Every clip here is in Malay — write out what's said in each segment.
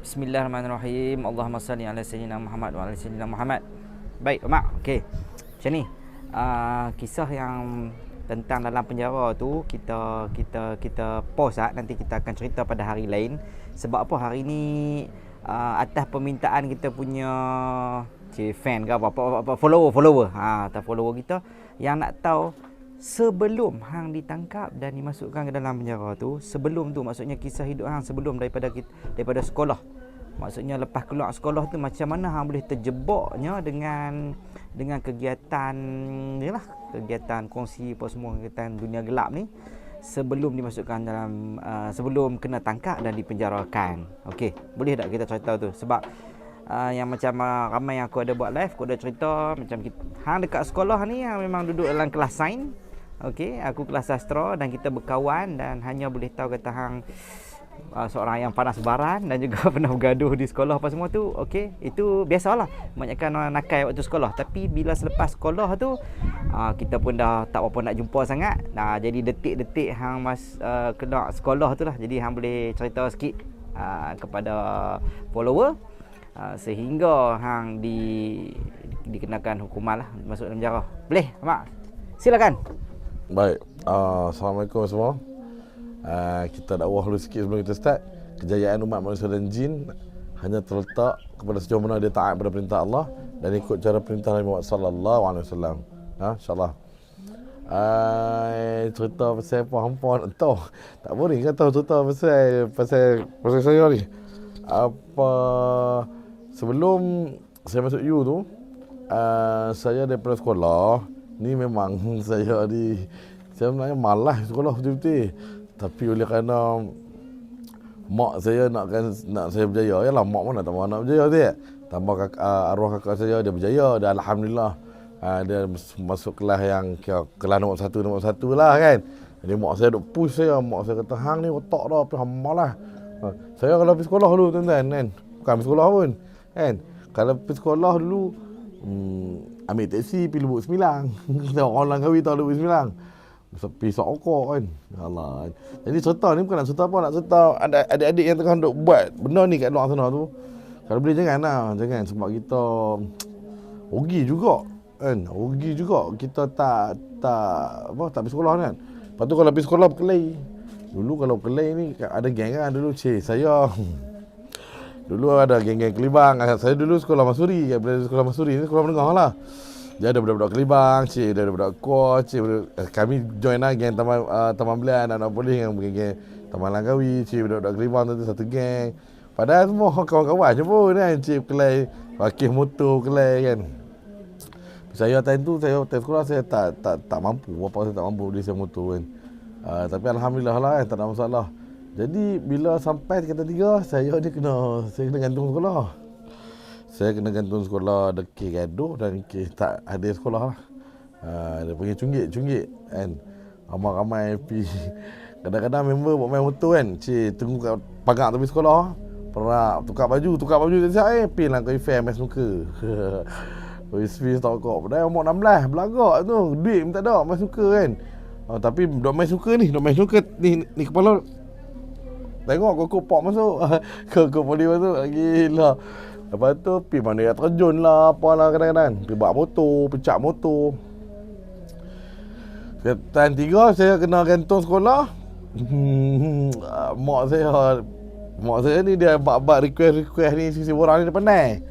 Bismillahirrahmanirrahim. Allahumma salli ala sayyidina Muhammad wa ala sayyidina Muhammad. Baik, Mak. Okey. Macam ni. Kisah yang tentang dalam penjara tu kita pause nanti kita akan cerita pada hari lain. Sebab apa hari ni atas permintaan kita punya fan ke apa follower. Atas follower kita yang nak tahu sebelum hang ditangkap dan dimasukkan ke dalam penjara tu, sebelum tu maksudnya kisah hidup hang sebelum daripada sekolah. Maksudnya lepas keluar sekolah tu macam mana hang boleh terjebaknya dengan kegiatan yalah, kegiatan kongsi apa semua, kegiatan dunia gelap ni sebelum dimasukkan dalam sebelum kena tangkap dan dipenjarakan. Okey, boleh tak kita cerita tu? Sebab yang macam ramai yang aku ada buat live, aku ada cerita macam hang dekat sekolah ni hang memang duduk dalam kelas sains. Okey, aku kelas sastra dan kita berkawan dan hanya boleh tahu kata hang seorang yang panas baran dan juga pernah bergaduh di sekolah apa semua tu. Okey, itu biasalah, kebanyakan orang nakal waktu sekolah. Tapi bila selepas sekolah tu kita pun dah tak apa nak jumpa sangat. Jadi detik-detik hang kena sekolah tu lah. Jadi hang boleh cerita sikit kepada follower sehingga hang dikenakan hukuman lah, masuk dalam penjara. Boleh, Mak? Silakan. Baik, Assalamualaikum semua. Kita dakwah dulu sikit sebelum kita start. Kejayaan umat manusia dan jin hanya terletak kepada sejauh mana dia taat pada perintah Allah dan ikut cara perintah Nabi Muhammad sallallahu alaihi wasallam. InsyaAllah. Cerita pasal apa tahu. Tak boleh kan tahu cerita pasal saya ni. Apa sebelum saya masuk U tu, saya daripada sekolah ni memang saya sebenarnya malas sekolah betul-betul. Tapi oleh kerana mak saya nak saya berjaya, yalah mak mana tak mahu nak berjaya tu. Tambah arwah kakak saya dia berjaya, dan alhamdulillah dia masuk kelas yang kelas nombor satu lah kan. Jadi mak saya duk push saya, mak saya kata hang ni otak dah tapi hang malas. Saya kalau pergi sekolah dulu tuan-tuan kan. Bukan pergi sekolah pun kan. Kalau pergi sekolah dulu ambil teksi pergi Lubuk Sembilang. Kita orang Langkawi tahu Lubuk Sembilang. Pergi Sokok kan. Allah. Jadi cerita ni bukan nak cerita apa, nak cerita adik-adik yang tengah duk buat benda ni kat luar sana tu. Kalau boleh jangan sebab kita rugi juga kan. Rugi juga kita tak pergi sekolah kan. Lepas tu kalau pergi sekolah berkelahi. Dulu kalau berkelahi ni ada geng kan dulu. Saya dulu ada geng-geng Kelibang. Saya dulu sekolah Masuri. Sekolah Masuri ni sekolah menengah lah. Dia ada budak-budak Kelibang, dia ada budak Kuah, kami join lah geng Taman Belian, anak polis dengan geng Taman Langkawi, budak-budak Kelibang tu satu geng. Padahal semua kawan-kawan je pun kan, kelai, wakil motor kelai kan. Saya time tu, time sekolah saya tak mampu, bapak saya tak mampu beli saya motor kan. Tapi alhamdulillah lah kan, tak ada masalah. Jadi bila sampai tingkatan 3, saya kena gantung sekolah. Saya kena gantung sekolah dekik gaduh dan tak ada sekolah lah. Dia panggil cunggit kan. Ramai-ramai pergi. Kadang-kadang member buat main motor kan. Tunggu kat pagar tepi sekolah. Perak, tukar baju tak siap pergi lah ke FM main snooker. Wis tak kok. Padahal umur 16, belagak tu. Duit pun tak ada, main snooker kan. Tapi duk main snooker ni kepala. Tengok kok pop masuk. Kok poli masuk. Gila. Lepas tu pergi mana yang terjun lah, apalah kadang-kadang. Pergi bawa motor, pecah motor. Tahun 3 saya kena gantung sekolah. Mak saya ni dia bak request ni sisi orang ni dia pandai.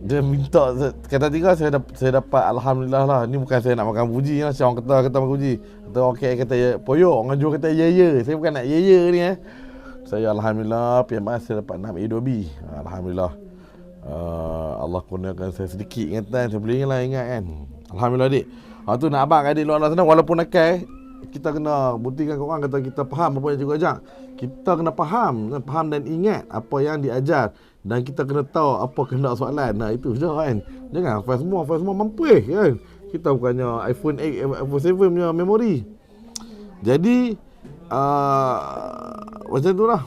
Dia minta kata 3 saya dapat alhamdulillah lah. Ni bukan saya nak makan puji lah, orang kata makan puji. Kata okey kata poyok, orang jual kata ya. Saya bukan nak ya ni Saya alhamdulillah PMR saya dapat 6 A2B. Alhamdulillah. Allah kurniakan saya sedikit ingatan. Saya boleh ingat kan. Alhamdulillah adik. Tu nak abang adik luar sana walaupun nakal, kita kena buktikan kat orang kata kita faham apa yang cikgu ajar. Kita kena faham dan ingat apa yang diajar dan kita kena tahu apa kehendak soalan. Itu je kan. Jangan file semua mampus kan. Kita bukannya iPhone 8, iPhone 7 punya memori. Jadi macam itulah.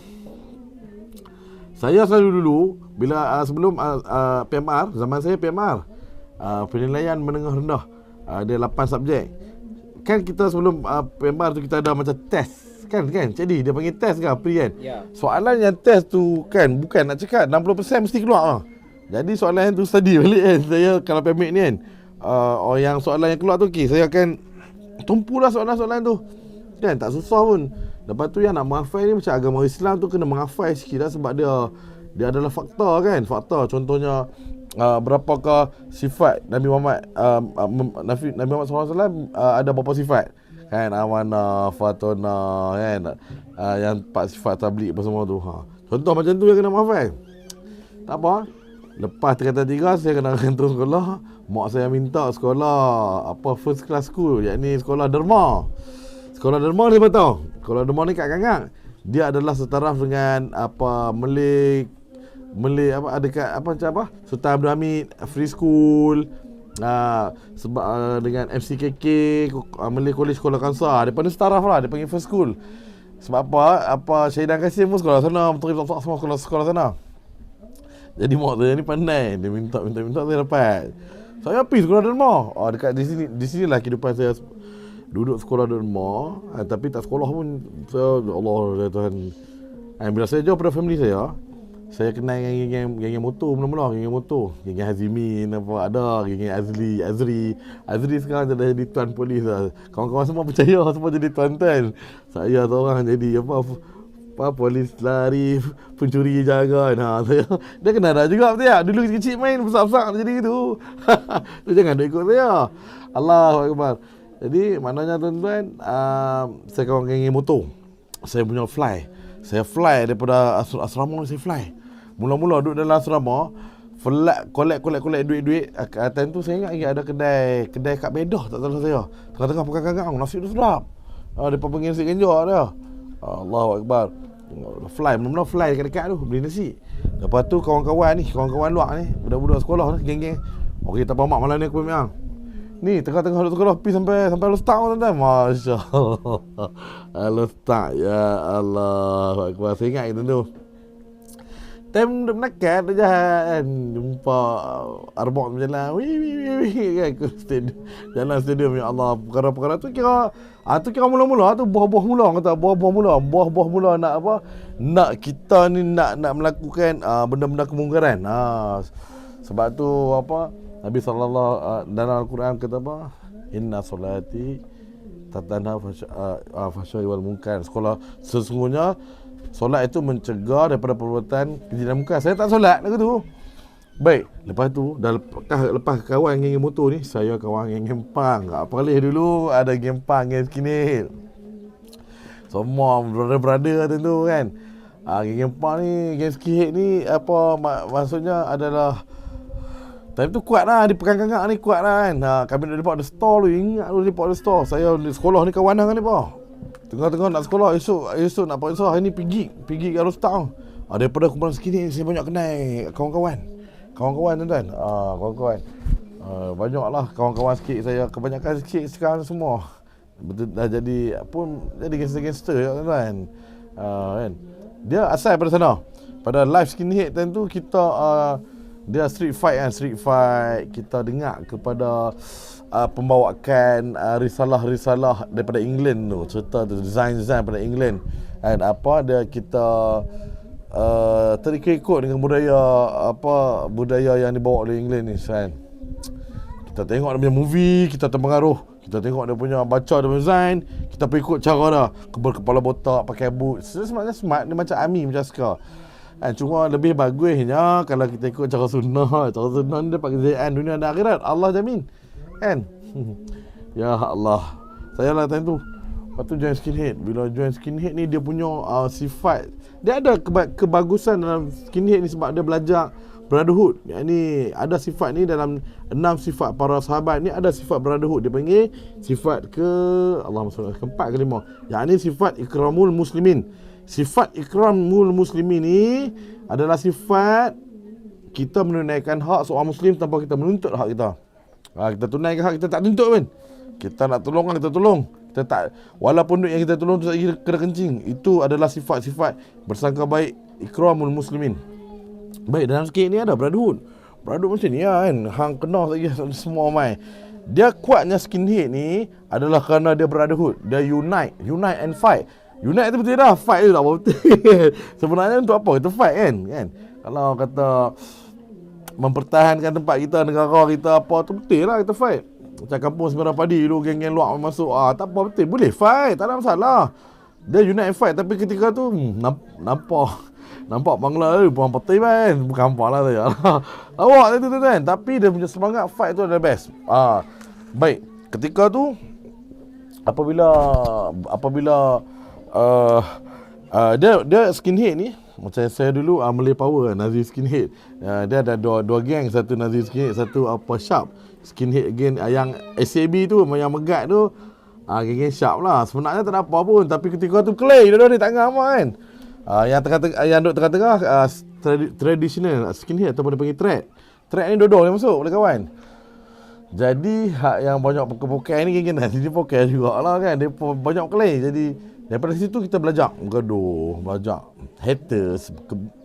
Saya selalu dulu bila sebelum PMR, zaman saya PMR, penilaian menengah rendah, ada 8 subjek. Kan kita sebelum PMR tu kita ada macam test kan jadi dia panggil test kan pre kan. Ya. Soalan yang test tu kan bukan nak cakap 60% mesti keluar lah. Jadi soalan tu study balik kan. Saya kalau PMIC ni kan yang soalan yang keluar tu okey, saya akan tumpulah soalan-soalan tu. Kan tak susah pun. Lepas tu yang nak menghafal ni macam agama Islam tu kena menghafal sikit lah sebab dia adalah fakta kan. Fakta contohnya berapakah sifat Nabi Muhammad Nabi Muhammad SAW ada berapa sifat kan, amanah, fatona kan, yang 4 sifat tabligh apa semua tu. Contoh macam tu yang kena menghafal. Tak apa. Lepas tingkatan 3 saya kena terus sekolah. Mak saya minta sekolah first class school, yakni sekolah derma. Sekolah derma ni betul. Sekolah derma ni kat Kangkang. Dia adalah setaraf dengan Malay ada kat Sultan Abdul Hamid Free School. Sebab dengan MCKK Malay College Sekolah Kansar. Dia panggil setaraf lah, dia panggil first school. Sebab Syahidan Kasim pun sekolah sana, Menteri Tafsir semua sekolah sana. Jadi mak saya ni pandai, dia minta saya dapat. Saya pergi sekolah derma. Dekat di sinilah kehidupan saya duduk sekolah derma, tapi tak sekolah pun. Saya Allah ya Tuhan. Bila saya jauh pada family saya kenal geng motor mula-mula, geng motor. Geng Hazimin geng Azri sekarang dah jadi tuan polis lah. Kawan-kawan semua percaya, semua jadi tuan-tuan. Saya seorang jadi polis lari, pencuri jaga. Dia kena dah juga betul tak? Dulu kecil main besar-besar jadi gitu. Tu jangan dia ikut saya. Allahu Akbar. Jadi maknanya tuan-tuan, saya kawan geng motor. Saya punya fly. Saya fly daripada asrama saya fly. Mula-mula duduk dalam asrama, collect duit-duit. Time tu saya ingat ada kedai kat Bedah, tak salah saya. Tengah-tengah pekan Kangkang, nasi tu sedap. Depa panggil nasi genjok dia. Allahu Akbar. Fly, mula-mula fly dekat-dekat tu beli nasi. Lepas tu kawan-kawan luar ni, budak-budak sekolah ni, geng-geng. Okey, tak apa mak, malam ni aku ambil ni tengah-tengah duduk sekolah pergi sampai Lostak tuan-tuan. Masya-Allah. Lostak, ya Allah. Akbar. Saya ingat itu tu. Time dekat dia jahat kan, jumpa arbok berjalan kan ke stadium, jalan stadium. Ya Allah, perkara-perkara tu kira mula-mula tu buah-buah mula, kata buah-buah mula nak nak kita ni nak melakukan benda-benda kemungkaran. Sebab tu Nabi sallallahu dalam Al-Quran kata inna solati tatanha fahsya'i wal munkar. Sesungguhnya solat itu mencegah daripada perbuatan keji dan munkar. Saya tak solat lagu tu. Baik, lepas tu lepas kawan geng motor ni, saya kawan geng pang. Apalih dulu ada geng pang, geng skinhead. Semua brother tu kan. Geng pang ni, geng skinhead ni maksudnya adalah time tu kuat lah, di Pekan Kangkang ni kuat lah kan. Kami ada store tu, ingat dulu ada store. Saya di sekolah ni kawan dengan mereka. Tengah-tengah nak sekolah, esok nak pergi sekolah, hari ni pergi kat Rostang. Daripada kumpulan sekini saya banyak kenal kawan-kawan tuan-tuan. Kawan-kawan. Banyaklah kawan-kawan sikit saya, kebanyakan sikit sekarang semua. Betul dah jadi gangster tuan-tuan. Kan. Dia asal pada sana. Pada live skinhead time tu kita dia street fight kita dengar kepada pembawaan risalah daripada England tu, cerita tu, design daripada England, dan kita terikut dengan budaya yang dibawa oleh England ni kan. Kita tengok dia punya movie, kita terpengaruh, kita tengok dia punya baca dia punya design, kita ikut cara dia, kepala botak, pakai boot. Sebenarnya smart, dia macam army, macam askar. Cuma lebih bagusnya kalau kita ikut cara sunnah. Cara sunnah ni dapat kejayaan dunia dan akhirat, Allah jamin. Kan? Ya Allah. Saya lah time tu. Lepas tu join skinhead. Bila join skinhead ni dia punya sifat, dia ada kebagusan dalam skinhead ni sebab dia belajar brotherhood. Yang ni ada sifat ni dalam 6 sifat para sahabat ni, ada sifat brotherhood. Dia panggil sifat keempat ke lima. Yang ni sifat ikramul muslimin. Sifat ikramul muslimin ni adalah sifat kita menunaikan hak seorang muslim tanpa kita menuntut hak kita. Kita tunaikan hak, kita tak tuntut pun. Kita nak tolong, kita tolong. Kita tak, walaupun duit yang kita tolong tu tak kena kencing. Itu adalah sifat-sifat bersangka baik ikramul muslimin. Baik, dalam sikit ni ada brotherhood. Brotherhood macam ni kan, hang kenal lagi semua mai. Dia kuatnya skinhead ni adalah kerana dia brotherhood. Dia unite and fight. Unite tu betul dah, fight tu tak apa betul. Sebenarnya untuk apa kita fight kan? Kalau kata mempertahankan tempat kita, negara kita apa tu betul lah kita fight. Macam kampung Semerah Padi dulu geng-geng luar masuk, tak apa betul, boleh fight, tak ada masalah. Dia unite fight, tapi ketika tu nampak Bangla tu buang peti kan. Bukan nampak lah tu ya. Awak tu kan. Tapi dia punya semangat fight tu adalah best. Baik, ketika tu apabila dia skinhead ni, macam saya dulu Malay Power, Nazi Skinhead. Dia ada dua geng, satu Nazi Skinhead, satu Sharp Skinhead again. Yang SAB tu, yang megat tu, geng Sharp lah. Sebenarnya tak ada apa pun, tapi ketika tu Clay dia tak ngam kan. Yang duduk tengah-tengah traditional skinhead ataupun dia panggil thread ni dua-dua yang masuk boleh kawan. Jadi yang banyak pokai ni geng Nazi dia pokai jugalah kan. Dia banyak Clay. Jadi daripada situ kita belajar gaduh, belajar haters,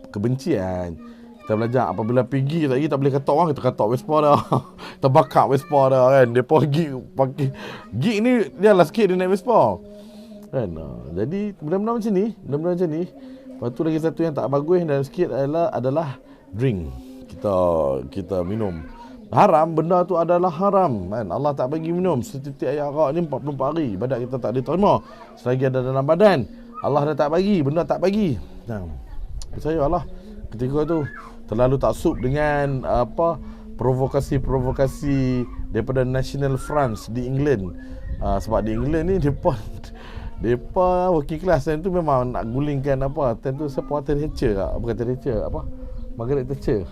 kebencian. Kita belajar apabila pergi lagi tak boleh katak orang, kita katak Vespa dah. Kita bakar Vespa dah kan. Depa pakai gig ni dia lah sikit dia naik Vespa. Kan. Jadi benda-benda macam ni. Lepas tu lagi satu yang tak bagus dalam sikit adalah drink. Kita minum. Haram, benda tu adalah haram kan. Allah tak bagi minum. Setitik air arak ni 44 hari ibadat kita tak diterima selagi ada dalam badan. Allah dah tak bagi, benda tak bagi. Percayalah ketika tu terlalu taksub dengan provokasi daripada National Front di England. Sebab di England ni depa working class time tu memang nak gulingkan time tu siapa Thatcher bukan Thatcher Margaret Thatcher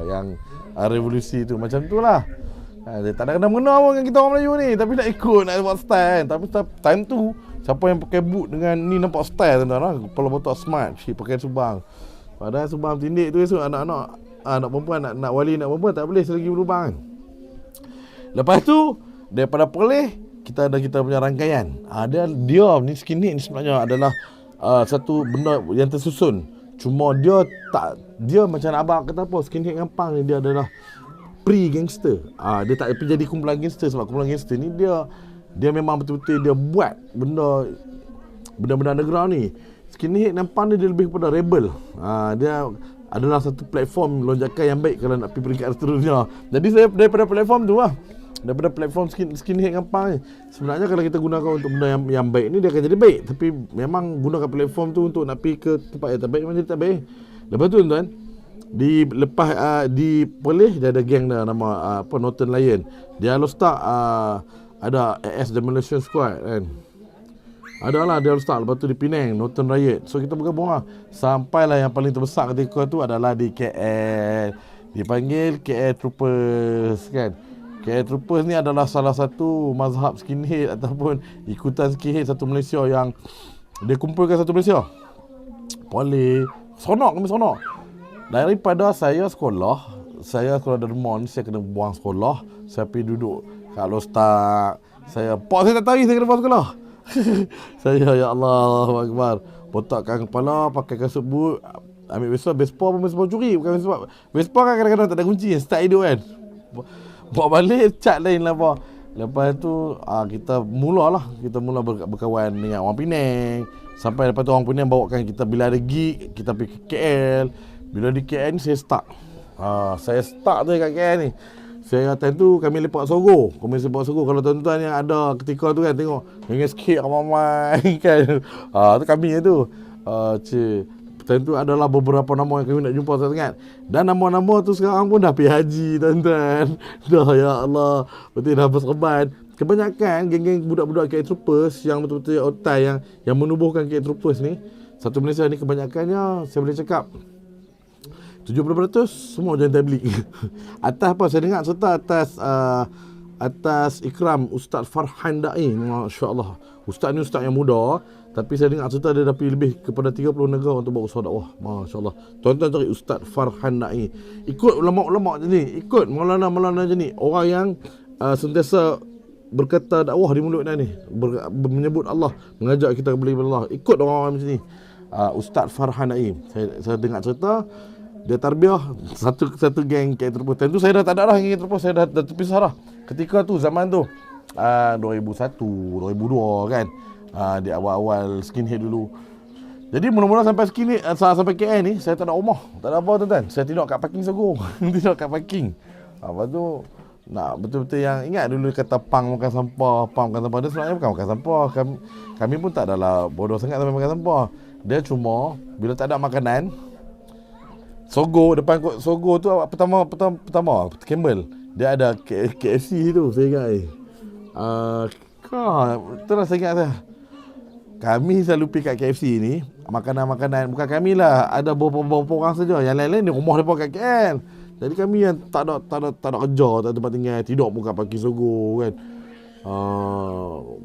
yang revolusi tu macam tu lah. Dia tak ada kena-mengena pun dengan kita orang Melayu ni, tapi nak ikut, nak buat style kan. Tapi time tu siapa yang pakai boot dengan ni nampak style tuan-tuan lah. Kepala botak smart, pakai subang. Padahal subang tindik tu esok anak-anak anak perempuan nak wali nak perempuan tak boleh selagi berlubang kan. Lepas tu daripada Perlis kita ada kita punya rangkaian. Dia ni skinhead ni sebenarnya adalah satu benda yang tersusun. Cuma dia macam abang kata apa, skinhead gampang ni dia adalah pre-gangster. Dia tak jadi kumpulan gangster, sebab kumpulan gangster ni dia memang betul-betul dia buat benda-benda underground ni. Skinhead nampak dia lebih kepada rebel. Dia adalah satu platform lonjakan yang baik kalau nak pergi peringkat seterusnya. Jadi saya daripada platform tu lah. Daripada platform skinhead gampang ni. Sebenarnya kalau kita gunakan untuk benda yang baik ni dia akan jadi baik. Tapi memang gunakan platform tu untuk nak pergi ke tempat yang tak baik memang jadi tak baik. Lepas tu tuan-tuan, di Perlis dia ada geng dah nama Northern Lion. Dia start ada AS Demolition Squad kan. Adalah dia start. Lepas tu di Penang Northern Riot. So kita bergabung lah. Sampailah yang paling terbesar ketika tu adalah di KL. Dipanggil KL Troopers kan. KL Troopers ni adalah salah satu mazhab skinhead ataupun ikutan skinhead satu Malaysia yang dia kumpulkan satu Malaysia. Boleh sonok kami sonok. Daripada saya sekolah dermon, saya kena buang sekolah, saya pergi duduk kat Lostak. Saya tak tahu saya kena buang sekolah. Saya ya Allah Akbar, botakkan kepala, pakai kasut boot, ambil Vespa pun Vespa curi, bukan Vespa kan kadang-kadang tak ada kunci, start hidup kan. Bawa balik cat lain lah apa. Lepas tu kita mula berkawan dengan orang Penang. Sampai lepas tu orang Penang bawakan kita bila ada gig, kita pergi ke KL. Bila di KL ni saya start. Saya start tu kat KL ni. Saya time tu kami lepak Sorgo. Kalau tuan-tuan yang ada ketika tu kan tengok dengan sikit ramai kan. Tu kami tu. Time tu adalah beberapa nama yang kami nak jumpa sangat. Dan nama-nama tu sekarang pun dah pergi haji tuan-tuan. Dah ya Allah. Betul dah berserban. Kebanyakan geng-geng budak-budak KL Troopers yang betul-betul otai yang menubuhkan KL Troopers ni, satu Malaysia ni kebanyakannya saya boleh cakap 70% semua join tabligh. Atas apa saya dengar serta atas ikram Ustaz Farhan Da'i. Masya-Allah. Ustaz ni ustaz yang muda, tapi saya dengar serta dia dah pergi lebih kepada 30 negara untuk buat usaha dakwah. Masya-Allah. Tuan-tuan cari Ustaz Farhan Da'i. Ikut ulama-ulama macam ni, ikut maulana-maulana macam ni. Orang yang sentiasa berkata dakwah di mulut dia ni, menyebut Allah, mengajak kita kembali kepada Allah. Ikut orang-orang macam ni. Ustaz Farhan Da'i. Saya dengar cerita dia tarbiyah satu geng KL Troopers. Tentu saya dah tak ada dah geng KL Troopers, saya dah terpisah dah. Ketika tu zaman tu 2001, 2002 kan. Di awal-awal skinhead dulu. Jadi mula-mula sampai skinhead, sampai KL ni, saya tak ada rumah. Tak ada apa tuan-tuan. Saya tidur kat parking Sogo. Tidur kat parking. Lepas tu, nak betul-betul yang ingat dulu kata pang makan sampah, pang makan sampah. Dia sebenarnya bukan makan sampah. Kami pun tak adalah bodoh sangat sampai makan sampah. Dia cuma, bila tak ada makanan, Sogo, depan Sogo tu pertama Campbell. Dia ada KFC tu, saya ingat itulah saya ingat saya. Kami selalu pergi kat KFC ni, makanan-makanan, bukan kami lah, ada beberapa orang saja. Yang lain-lain ni rumah mereka kat KL. Jadi kami yang tak ada kerja, tak ada tempat tinggal, tidur pun kat parking Sogo kan.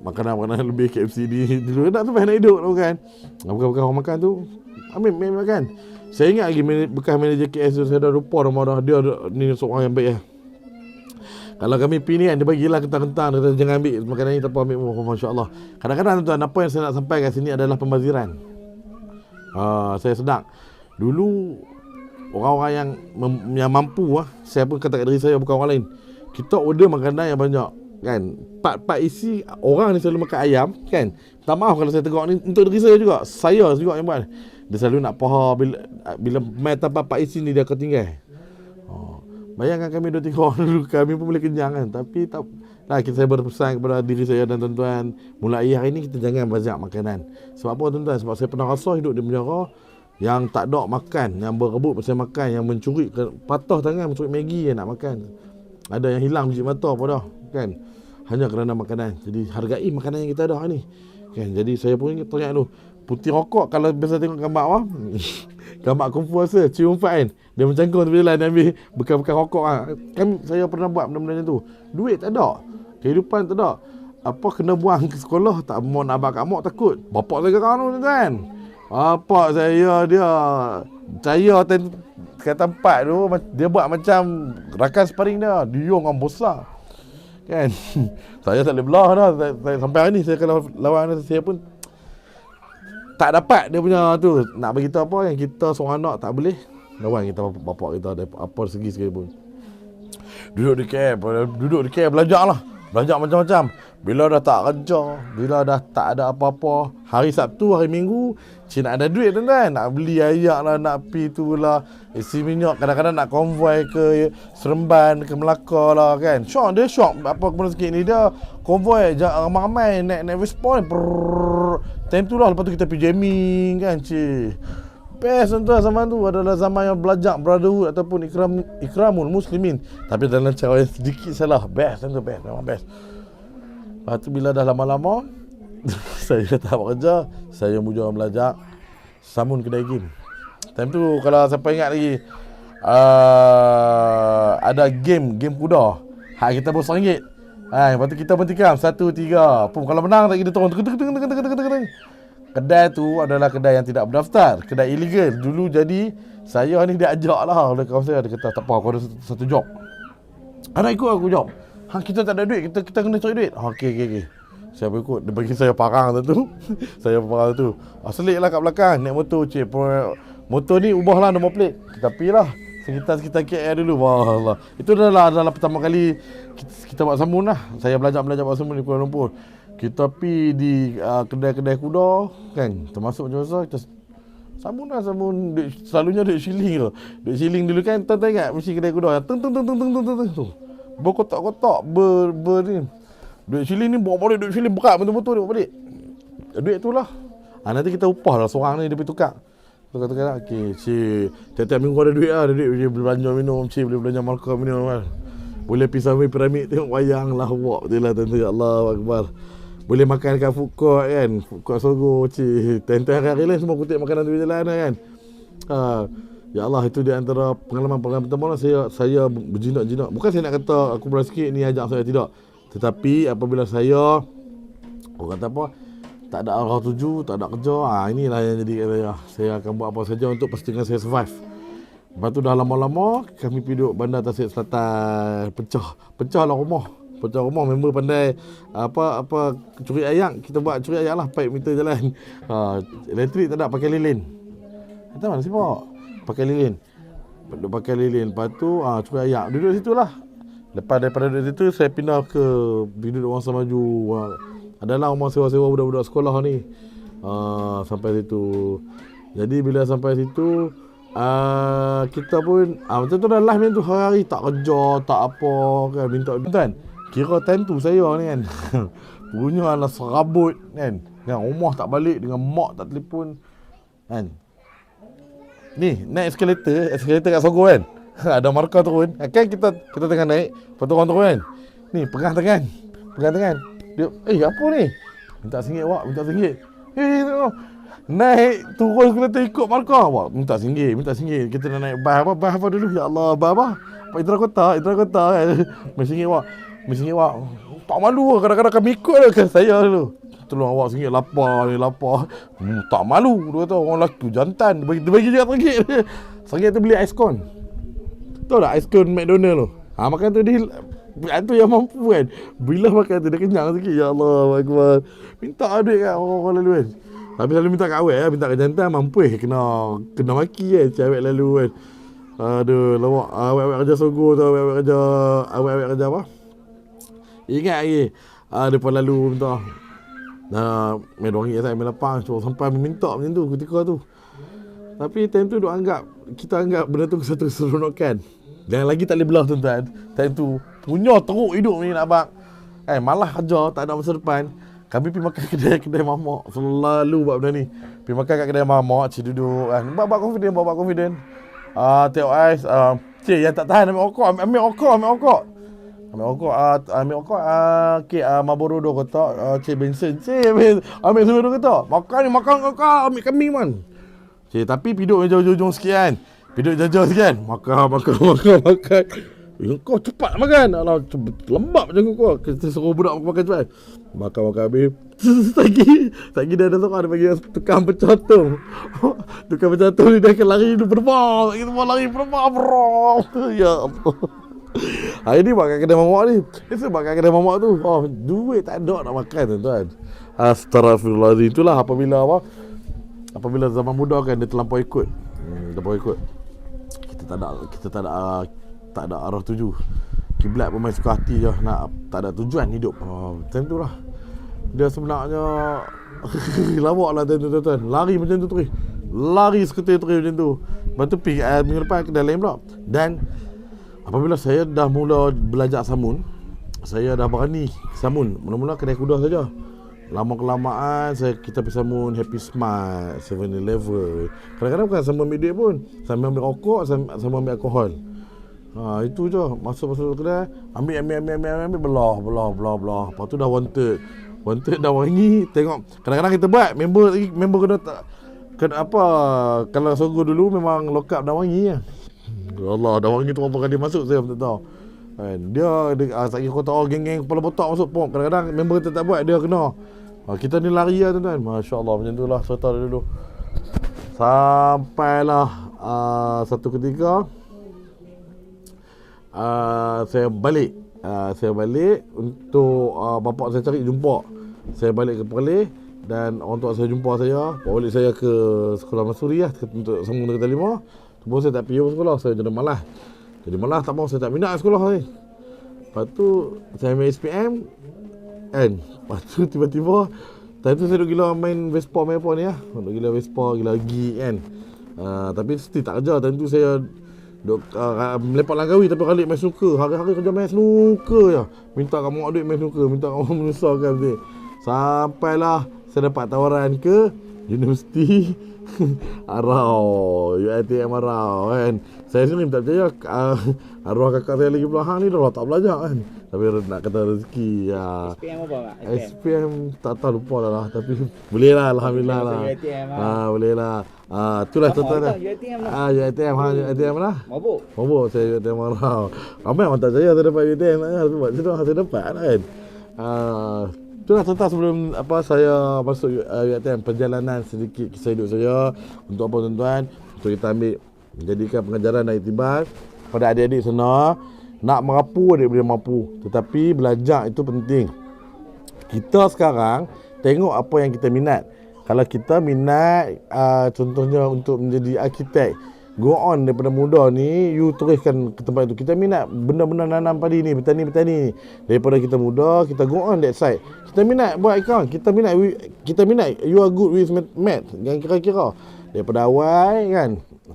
Makanan-makanan lebih KFC ni dulu nak tu nak hidup tu kan. Bukan orang makan tu, ambil makan. Saya ingat lagi bekas manager KS tu, saya dah lupa nama dia ni seorang yang baik lah. Kalau kami pergi ni kan, dia bagilah kentang-kentang, dia kata jangan ambil makanan ni, tak apa ambil. Masya Allah. Kadang-kadang tuan, apa yang saya nak sampai kat sini adalah pembaziran. Saya sedang dulu orang-orang yang mampu saya pun kata kat diri saya, bukan orang lain. Kita order makanan yang banyak kan. Part isi orang ni selalu makan ayam kan. Tak maaf kalau saya tegak ni untuk diri saya juga. Saya juga yang buat. Dia selalu nak paha bila main tanpa part isi ni dia ketinggal. Bayangkan kami 2-3 orang dulu, kami pun boleh kenyang kan. Tapi tak lah, saya berpesan kepada diri saya dan tuan-tuan, mulai hari ni kita jangan banyak makanan. Sebab apa tuan-tuan? Sebab saya pernah rasa hidup di penjara yang tak ada makan, yang berebut pasal makan, yang mencuri, patah tangan mencuri Maggi yang nak makan. Ada yang hilang biji mata apa dah kan, hanya kerana makanan. Jadi hargai makanan yang kita ada ni kan. Jadi saya pun tanya dulu, putih rokok kalau biasa tengok gambar apa gambar kungfu rasa cium umpat kan, dia mencangkung tepi jalan, dia ambil bekas-bekas rokok saya pernah buat benda-benda macam tu. Duit tak ada, kehidupan tak ada, apa kena buang ke sekolah, tak mau nak abang kat mak takut. Bapak saya geram tu kan. Bapak saya kat tempat tu dia buat macam rakan sparring dia orang besar kan. Saya tak boleh belah dah. Saya, sampai hari ni saya kalau lawan dia, saya pun tak dapat dia punya tu. Nak bagi tahu apa yang kita seorang anak tak boleh lawan kita bapak kita apa segi pun. Duduk di KL belajar macam-macam. Bila dah tak kerja, bila dah tak ada apa-apa, hari Sabtu, hari Minggu, nak ada duit tuan-tuan, nak beli ayak lah, nak pi tu lah, isi minyak, kadang-kadang nak konvoi ke Seremban, ke Melaka lah kan. Dia syok apa kena sikit ni, dia konvoi ramai-ramai naik Westpoint. Time tu lah, lepas tu kita pergi jamming kan best tuan-tuan. Zaman tu adalah zaman yang belajar brotherhood ataupun ikramul muslimin, tapi dalam cara yang sedikit salah. Best tuan-tuan, best, memang best. Lepas tu bila dah lama-lama saya tak buat kerja, saya mujur belajar samun kedai game. Time tu kalau siapa ingat lagi, ada game kuda, kita bos RM1. Lepas tu kita bertikam 1-3. Kalau menang tak kita turun. Kedai tu adalah kedai yang tidak berdaftar, kedai illegal dulu. Jadi saya ni dia ajak lah oleh kawan saya, dia kata tak apa, aku ada satu job, anak ikut aku job. Kita tak ada duit, kita kena cari duit. Okey. Saya ikut. Dia bagi saya parang tu. Saya parang tu. Selit lah kat belakang, naik motor motor ni ubahlah nombor plate. Kita pergi lah sekitar KL dulu. Wallah. Itu adalah pertama kali kita buat samun lah. Saya belajar buat samun di Kuala Lumpur. Kita pergi di kedai-kedai kuda kan, termasuk macam kita samun. Selalunya duit shilling tu. Duit shilling dulu kan, tuan-tuan ingat mesti kedai kuda tung tu. Berkotak-kotak ni. Duit shilling ni bawa balik, duit shilling berat betul-betul dia bawa balik. Duit tu lah. Nanti kita upah lah seorang ni, dia pergi tukar. Tukar-tukar lah. Tiap-tiap minggu ada duit lah. Ada duit boleh belanja minum, boleh belanja makan minum kan. Boleh pergi sampai piramid tengok wayang lah. Betul lah tuan-tuan. Ya Allah Akbar. Boleh makan kat food court kan. Food court Sogo. Tuan-tuan hari lain semua kutip makanan tu jalan kan. Ya Allah, itu di antara pengalaman-pengalaman pertama lah saya berjinak-jinak. Bukan saya nak kata aku berat sikit ni ajak saya, tidak. Tetapi apabila saya, orang kata apa, tak ada arah tuju, tak ada kerja, inilah yang jadi saya akan buat apa saja untuk pastikan saya survive. Lepas tu dah lama-lama kami pergi duduk Bandar Tasik Selatan. Pecahlah rumah. Member pandai apa curi ayak. Kita buat curi ayak lah, 4 meter jalan. Elektrik tak ada, pakai lilin. Kata mana sibuk? Pakai lilin. Lepas tu curi ayak. Duduk situ lah. Lepas daripada duduk situ, saya pindah ke Bidut Wangsa Maju. adalah rumah sewa-sewa budak-budak sekolah ni. Sampai situ. Jadi bila sampai situ, kita pun macam tu dah live macam tu, hari-hari tak kerja, tak apa kan, minta kan. Kira time tu saya ni kan punya lah serabut kan, dengan rumah tak balik, dengan mak tak telefon kan. Ni naik eskalator kat Sogo kan. Ada markah turun. Kan kita tengah naik, lepas tu orang turun kan. Ni pegang tangan. Dia, apa ni? Minta RM1 wak, minta RM1. Tengok. Naik turun eskalator ikut markah. Wak, minta RM1. Kita nak naik bas apa dulu? Ya Allah, bas apa? Pak Indra Kota kan. RM1 wak. Tak malu lah, kadang-kadang kami ikut lah kan saya dulu. Tolong awak RM1, lapar. Tak malu, dia kata orang lelaki jantan. Dia bagi je RM1. RM1 tu beli aiskon. Tahu tak aiskon McDonald tu? Makan tu dia, tu yang mampu kan. Bila makan tu dia kenyang sikit. Ya Allah, Akbar. Minta duit kan orang-orang lalu kan. Tapi selalu minta kat awet, minta kat jantan mampu kena maki kan cewek lalu kan. Aduh, lawak. Awet-awet kerja Sogo tu, awet-awet kerja apa? Ingat lagi. Depan lalu minta. Main RM2 saya main lapang. Sampai minta macam tu ketika tu. Tapi time tu kita anggap benda tu satu keseronokan. Dan lagi tak boleh belah tuan-tuan. Time tu punya teruk hidup ni nak abang. Malah kerja, tak ada masa depan. Kami pergi makan kedai mamak. Selalu buat benda ni. Pergi makan kat kedai mamak, cik duduk kan. Bawa confident. Tengok ais. Cik yang tak tahan ambil rokok. Ambil rokok. Okey, Marlboro 2 kotak. Cik bensin. Cik ambil semua 2 kotak. Makan kakak. Ambil kambing man. Cik, tapi piduk jauh-jauh sikit kan. Piduk jauh-jauh sikit kan. Makan. Kau cepat makan. Alah, lembab macam kau. Kita suruh budak makan cepat. Makan habis. Lagi dah ada seorang. Dia bagi tukang pecatung. Tukang pecatung ni dia akan lari berbang. Kita mau lari berbang. Ya Allah. Hari ni makan kedai mamak ni. Sebab makan kedai mamak tu, duit tak ada nak makan tuan-tuan. Astagfirullahaladzim. Itulah apabila zaman muda kan dia terlampau ikut. Kita tak ada arah tuju. Kiblat pun main suka hati je, tak ada tujuan hidup. Macam tu lah. Dia sebenarnya lawak lah tuan-tuan. Lari macam tu terus. Lari seketir terus macam tu. Lepas tu pergi minggu depan kedai lain pula. Dan apabila saya dah mula belajar samun, saya dah berani samun. Mula-mula kedai kuda saja. Lama-kelamaan kita pergi samun Happy Smart, 7-Eleven. Kadang-kadang bukan sama ambil duit pun. Sama ambil rokok, sama ambil alkohol. Itu je. Masuk kedai, ambil belah. Lepas tu dah wanted dah wangi. Tengok, kadang-kadang kita buat member kena apa. Kalau Sogo dulu memang lock up dah wangi ya. Allah, dah wangi tu berapa kali masuk saya tak tahu. Dia sakit kota geng-geng kepala botak masuk pun. Kadang-kadang member kita tak buat, dia kena. Kita ni lari lah tuan-tuan. Masya-Allah, macam itulah cerita dulu. Sampailah satu ketika saya balik untuk bapak saya cari jumpa. Saya balik ke Perlis dan orang tua saya jumpa saya, bawa balik saya ke sekolah Masuri lah untuk sambung Negeri Lima. Sebab saya tak pergi sekolah, saya jadi malas. Tak mau, saya tak minat sekolah ni. Lepas tu saya main SPM kan. Lepas tu tiba-tiba time tu saya duk gila main Vespa main apa ni lah. Duk gila Vespa, gila Gi kan. Tapi still tak kerja. Time tu saya duk melepak Langkawi tapi kali main snooker. Hari-hari kerja main snooker je. Minta kamu duit main snooker, minta kamu menyusahkan nanti. Sampailah saya dapat tawaran ke Universiti Arau, UiTM Arau kan. Saya sendiri tak percaya. Arwah kakak saya lagi belakang ni dah tak belajar kan. Tapi nak kata rezeki ya. SPM apa Pak? SPM tak tahu, lupa dah lah. Tapi boleh lah, Alhamdulillah lah. Boleh lah. Itulah tuan-tuan dah. UiTM lah. Mabuk saya UiTM Arau. Ramai orang tak percaya saya dapat UiTM. Sebab saya dapat kan. Itulah tentang sebelum saya masuk UiTM, perjalanan sedikit kisah hidup saya. Untuk apa tuan-tuan? Untuk kita ambil menjadikan pengajaran dan iktibar pada adik-adik sana. Nak merapu, adik boleh mampu. Tetapi belajar itu penting. Kita sekarang tengok apa yang kita minat. Kalau kita minat contohnya untuk menjadi arkitek, go on daripada muda ni, you teruskan ke tempat itu. Kita minat benda-benda nanam padi ni, bertani-bertani ni. Daripada kita muda, kita go on that side. Kita minat buat account, kita minat you are good with math, yang kira-kira. Daripada awal kan,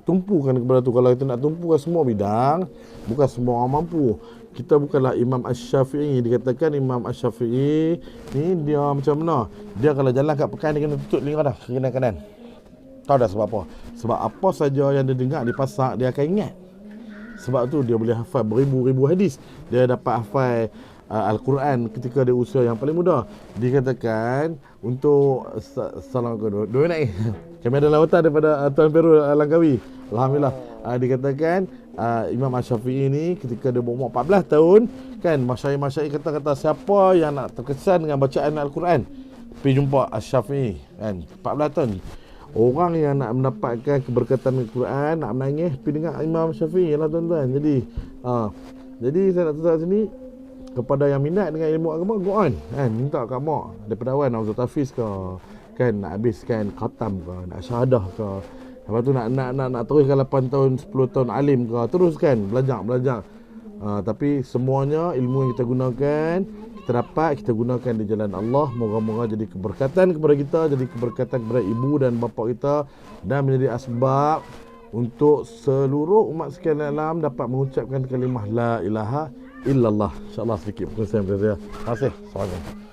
tumpukan kepada tu. Kalau kita nak tumpukan semua bidang, bukan semua orang mampu. Kita bukanlah Imam Asy-Syafi'i. Dikatakan Imam Asy-Syafi'i ni dia macam mana? Dia kalau jalan kat pekan dia kena tutup telinga dah, kiri kanan. Tahu dah sebab apa? Sebab apa saja yang dia dengar di pasar dia akan ingat. Sebab tu dia boleh hafal beribu-ribu hadis. Dia dapat hafal Al-Quran ketika dia usia yang paling muda. Dikatakan untuk Assalamualaikum. Dua naik. Kami ada lawatan daripada Tuan Peru Langkawi. Alhamdulillah. Dikatakan Imam Asy-Syafi'i ni ketika dia berumur 14 tahun kan, masyayikh kata siapa yang nak terkesan dengan bacaan Al-Quran pergi jumpa Asy-Syafi'i kan, 14 tahun. Orang yang nak mendapatkan keberkatan Al-Quran, nak menangis, pergi dengar Imam Syafi'i lah tuan-tuan. Jadi saya nak tutup sini, kepada yang minat dengan ilmu agama, go on kan, minta kat mak daripada awal nak usul tafiz ke kan, nak habiskan khatam ke, nak syahadah ke, lepas tu nak teruskan 8 tahun 10 tahun alim ke, teruskan belajar. Tapi semuanya ilmu yang kita gunakan, kita dapat, kita gunakan di jalan Allah. Moga-moga jadi keberkatan kepada kita, jadi keberkatan kepada ibu dan bapa kita, dan menjadi asbab untuk seluruh umat sekalian alam dapat mengucapkan kalimah la ilaha illallah. InsyaAllah sedikit perkongsian daripada saya. Terima kasih. Assalamualaikum.